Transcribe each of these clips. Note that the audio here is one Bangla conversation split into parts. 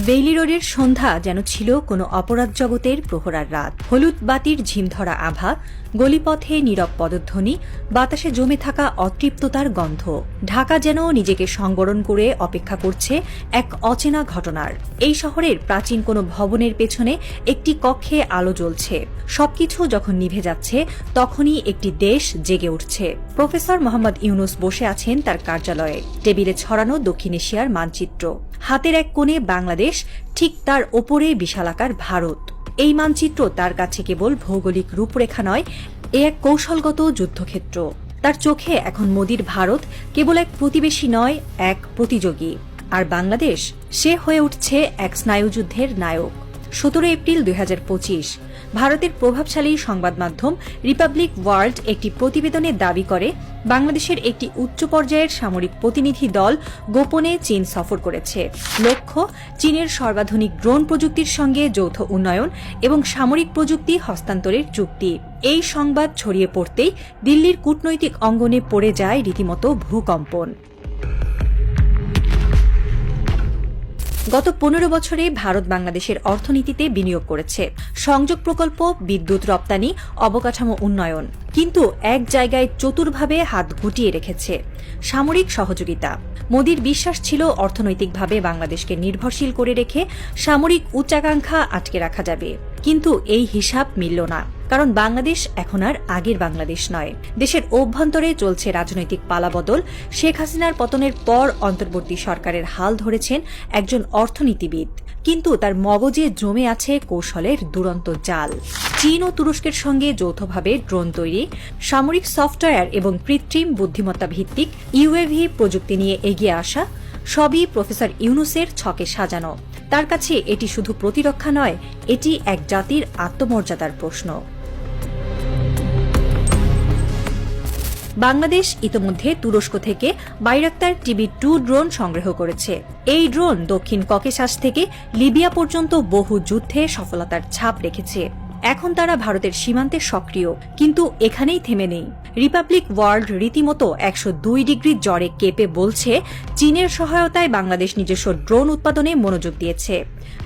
বেইলি রোডের সন্ধ্যা যেন ছিল কোনো অপরাধ জগতের প্রহরার রাত। হলুদ বাতির ঝিমধরা আভা, গলিপথে নীরব পদধ্বনি, বাতাসে জমে থাকা অতৃপ্ততার গন্ধ। ঢাকা যেন নিজেকে সংবরণ করে অপেক্ষা করছে এক অচেনা ঘটনার। এই শহরের প্রাচীন কোনো ভবনের পেছনে একটি কক্ষে আলো জ্বলছে। সবকিছু যখন নিভে যাচ্ছে তখনই একটি দেশ জেগে উঠছে। প্রফেসর মোহাম্মদ ইউনুস বসে আছেন তার কার্যালয়ে। টেবিলে ছড়ানো দক্ষিণ এশিয়ার মানচিত্র। হাতের এক কোণে বাংলাদেশ, ঠিক তার ওপরে বিশালাকার ভারত। এই মানচিত্র তার কাছে কেবল ভৌগোলিক রূপরেখা নয়, এ এক কৌশলগত যুদ্ধক্ষেত্র। তার চোখে এখন মোদির ভারত কেবল এক প্রতিবেশী নয়, এক প্রতিযোগী। আর বাংলাদেশ, সে হয়ে উঠছে এক স্নায়ুযুদ্ধের নায়ক। 17 এপ্রিল 2025 ভারতের প্রভাবশালী সংবাদ মাধ্যম রিপাবলিক ওয়ার্ল্ড একটি প্রতিবেদনে দাবি করে, বাংলাদেশের একটি উচ্চ পর্যায়ের সামরিক প্রতিনিধি দল গোপনে চীন সফর করেছে। লক্ষ্য, চীনের সর্বাধুনিক ড্রোন প্রযুক্তির সঙ্গে যৌথ উন্নয়ন এবং সামরিক প্রযুক্তি হস্তান্তরের চুক্তি। এই সংবাদ ছড়িয়ে পড়তেই দিল্লির কূটনৈতিক অঙ্গনে পড়ে যায় রীতিমতো ভূকম্পন। গত 15 বছরে ভারত বাংলাদেশের অর্থনীতিতে বিনিয়োগ করেছে। সংযোগ প্রকল্প, বিদ্যুৎ রপ্তানি, অবকাঠামো উন্নয়ন। কিন্তু এক জায়গায় চতুরভাবে হাত গুটিয়ে রেখেছে: সামরিক সহযোগিতা। মোদির বিশ্বাস ছিল অর্থনৈতিকভাবে বাংলাদেশকে নির্ভরশীল করে রেখে সামরিক উচ্চাকাঙ্ক্ষা আটকে রাখা যাবে। কিন্তু এই হিসাব মিলল না, কারণ বাংলাদেশ এখন আর আগের বাংলাদেশ নয়। দেশের অভ্যন্তরে চলছে রাজনৈতিক পালাবদল। শেখ হাসিনার পতনের পর অন্তর্বর্তী সরকারের হাল ধরেছেন একজন অর্থনীতিবিদ, কিন্তু তার মগজে জমে আছে কৌশলের দুরন্ত জাল। চীন ও তুরস্কের সঙ্গে যৌথভাবে ড্রোন তৈরি, সামরিক সফটওয়্যার এবং কৃত্রিম বুদ্ধিমত্তা ভিত্তিক ইউএভি প্রযুক্তি নিয়ে এগিয়ে আসা, সবই প্রফেসর ইউনুসের ছকে সাজানো। তার কাছে এটি শুধু প্রতিরক্ষা নয়, এটি এক জাতির আত্মমর্যাদার প্রশ্ন। বাংলাদেশ ইতোমধ্যে তুরস্ক থেকে বাইরাক্তার TB2 ড্রোন সংগ্রহ করেছে। এই ড্রোন দক্ষিণ ককেশাস থেকে লিবিয়া পর্যন্ত বহু যুদ্ধে সফলতার ছাপ রেখেছে। এখন তারা ভারতের সীমান্তে সক্রিয়, কিন্তু এখানেই থেমে নেই। রিপাবলিক ওয়ার্ল্ড রীতিমতো 102 ডিগ্রি জ্বরে কেঁপে বলছে, চীনের সহায়তায় বাংলাদেশ নিজস্ব ড্রোন উৎপাদনে মনোযোগ দিয়েছে,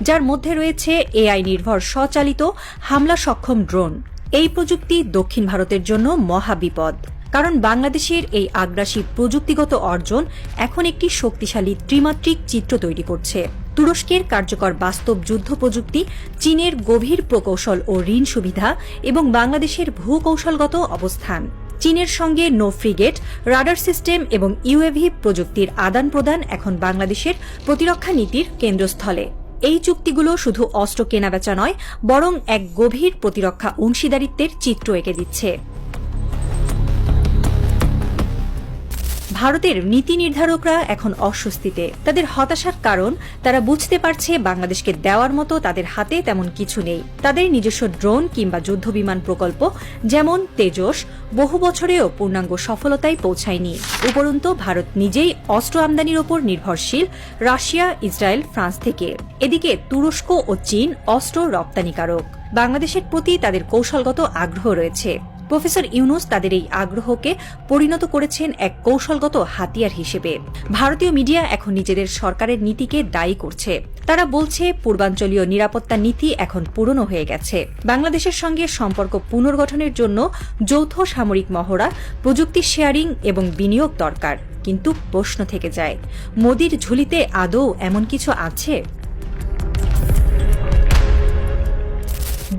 যার মধ্যে রয়েছে AI নির্ভর স্বচালিত হামলা সক্ষম ড্রোন। এই প্রযুক্তি দক্ষিণ ভারতের জন্য মহাবিপদ, কারণ বাংলাদেশের এই আগ্রাসী প্রযুক্তিগত অর্জন এখন একটি শক্তিশালী ত্রিমাত্রিক চিত্র তৈরি করছে। তুরস্কের কার্যকর বাস্তব যুদ্ধ প্রযুক্তি, চীনের গভীর প্রকৌশল ও ঋণ সুবিধা এবং বাংলাদেশের ভূকৌশলগত অবস্থান। চীনের সঙ্গে নো ফ্রিগেট, রাডার সিস্টেম এবং ইউএভি প্রযুক্তির আদান প্রদান এখন বাংলাদেশের প্রতিরক্ষা নীতির কেন্দ্রস্থলে। এই চুক্তিগুলো শুধু অস্ত্র কেনাবেচা নয়, বরং এক গভীর প্রতিরক্ষা অংশীদারিত্বের চিত্র এঁকে দিচ্ছে। ভারতের নীতি নির্ধারকরা এখন অস্বস্তিতে। তাদের হতাশার কারণ, তারা বুঝতে পারছে বাংলাদেশকে দেওয়ার মতো তাদের হাতে তেমন কিছু নেই। তাদের নিজস্ব ড্রোন কিংবা যুদ্ধবিমান প্রকল্প যেমন তেজস বহু বছরেও পূর্ণাঙ্গ সফলতায় পৌঁছায়নি। উপরন্তু ভারত নিজেই অস্ত্র আমদানির ওপর নির্ভরশীল রাশিয়া, ইসরায়েল, ফ্রান্স থেকে। এদিকে তুরস্ক ও চীন অস্ত্র রপ্তানিকারক। বাংলাদেশের প্রতি তাদের কৌশলগত আগ্রহ রয়েছে। প্রফেসর ইউনুস তাদের এই আগ্রহকে পরিণত করেছেন এক কৌশলগত হাতিয়ার হিসেবে। ভারতীয় মিডিয়া এখন নিজেদের সরকারের নীতিকে দায়ী করছে। তারা বলছে, পূর্বাঞ্চলীয় নিরাপত্তা নীতি এখন পুরনো হয়ে গেছে। বাংলাদেশের সঙ্গে সম্পর্ক পুনর্গঠনের জন্য যৌথ সামরিক মহড়া, প্রযুক্তি শেয়ারিং এবং বিনিয়োগ দরকার। কিন্তু প্রশ্ন থেকে যায়, মোদির ঝুলিতে আদৌ এমন কিছু আছে?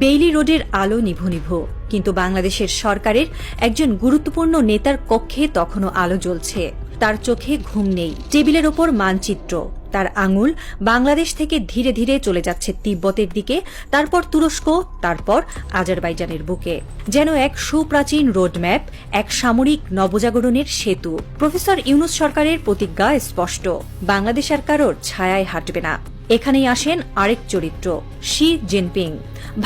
বেইলি রোডের আলো নিভু নিভু, কিন্তু বাংলাদেশের সরকারের একজন গুরুত্বপূর্ণ নেতার কক্ষে তখনও আলো জ্বলছে। তার চোখে ঘুম নেই। টেবিলের ওপর মানচিত্র। তার আঙুল বাংলাদেশ থেকে ধীরে ধীরে চলে যাচ্ছে তিব্বতের দিকে, তারপর তুরস্ক, তারপর আজারবাইজানের বুকে। যেন এক সুপ্রাচীন রোডম্যাপ, এক সামরিক নবজাগরণের সেতু। প্রফেসর ইউনুস সরকারের প্রতিজ্ঞা স্পষ্ট, বাংলাদেশ আর কারোর ছায়ায় হাঁটবে না। এখানেই আসেন আরেক চরিত্র, শি জিনপিং।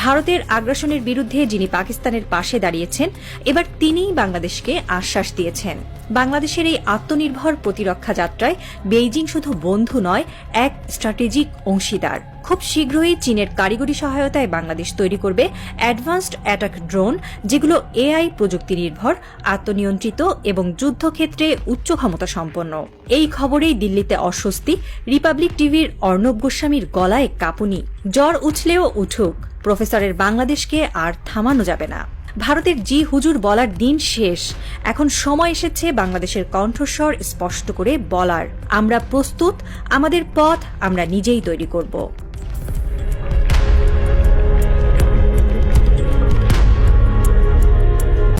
ভারতের আগ্রাসনের বিরুদ্ধে যিনি পাকিস্তানের পাশে দাঁড়িয়েছেন, এবার তিনিই বাংলাদেশকে আশ্বাস দিয়েছেন। বাংলাদেশের এই আত্মনির্ভর প্রতিরক্ষা যাত্রায় বেইজিং শুধু বন্ধু নয়, এক স্ট্র্যাটেজিক অংশীদার। খুব শীঘ্রই চীনের কারিগরি সহায়তায় বাংলাদেশ তৈরি করবে অ্যাডভান্সড অ্যাটাক ড্রোন, যেগুলো এআই প্রযুক্তি নির্ভর, আত্মনিয়ন্ত্রিত এবং যুদ্ধক্ষেত্রে উচ্চ ক্ষমতা সম্পন্ন। এই খবরেই দিল্লিতে অস্বস্তি, রিপাবলিক টিভির অর্ণব গোস্বামীর গলায় কাঁপুনি। জ্বর উঠলেও উঠুক, প্রফেসরের বাংলাদেশকে আর থামানো যাবে না। ভারতের জি হুজুর বলার দিন শেষ। এখন সময় এসেছে বাংলাদেশের কণ্ঠস্বর স্পষ্ট করে বলার, আমরা প্রস্তুত, আমাদের পথ আমরা নিজেই তৈরি করব।